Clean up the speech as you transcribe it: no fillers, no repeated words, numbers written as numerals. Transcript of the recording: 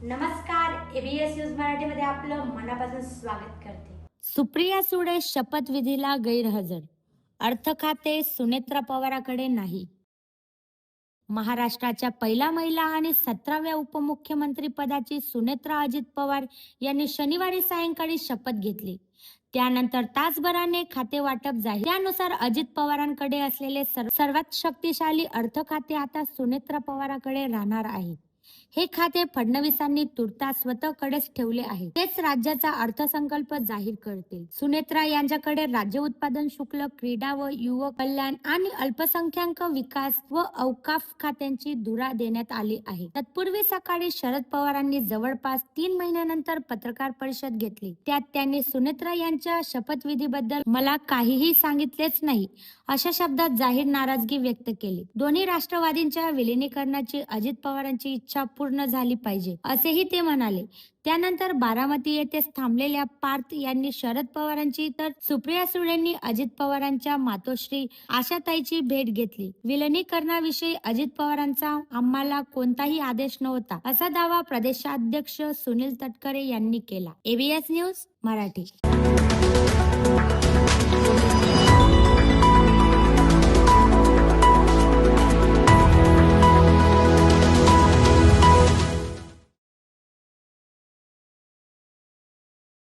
नमस्कार, ABS news मराठीमध्ये आपलं मनापासून स्वागत करते. सुप्रिया सुळे शपथविधीला गैरहजर. अर्थ खाते सुनेत्रा पवाराकडे नाही. महाराष्ट्राच्या पहिल्या महिला आणि 17व्या उपमुख्यमंत्री पदाची सुनेत्रा अजित पवार यांनी शनिवारी सायंकाळी शपथ घेतली. त्यानंतर तासभराने खाते वाटप जाहीर. त्यानुसार अजित पवारांकडे असलेले सर्वात शक्तिशाली अर्थ खाते आता सुनेत्रा पवारांकडे राहणार आहे. हे खाते फडणवीसांनी तुर्तास स्वतःकडेच ठेवले आहे. तेच राज्याचा अर्थसंकल्प जाहीर करतील. सुनेत्रा यांच्याकडे राज्य उत्पादन शुल्क, क्रीडा व युवक कल्याण आणि अल्पसंख्याक विकास व औकाफ खात्यांची धुरा देण्यात आली आहे. तत्पूर्वी सकाळी शरद पवारांनी जवळपास 3 महिन्यानंतर पत्रकार परिषद घेतली. त्यात त्यांनी सुनेत्रा यांच्या शपथविधीबद्दल मला काहीही सांगितलेच नाही अशा शब्दात जाहीर नाराजगी व्यक्त केली. दोन्ही राष्ट्रवादींच्या विलिनीकरणाची अजित पवारांची इच्छा पूर्ण झाली पाहिजे असेही ते म्हणाले. त्यानंतर बारामती येथेच थांबलेल्या पार्थ यांनी शरद पवारांची तर सुप्रिया सुळेंनी अजित पवारांच्या मातोश्री आशाताईची भेट घेतली. विलिनीकरणाविषयी अजित पवारांचा आम्हाला कोणताही आदेश नव्हता असा दावा प्रदेशाध्यक्ष सुनील तटकरे यांनी केला. ABS news Marathi.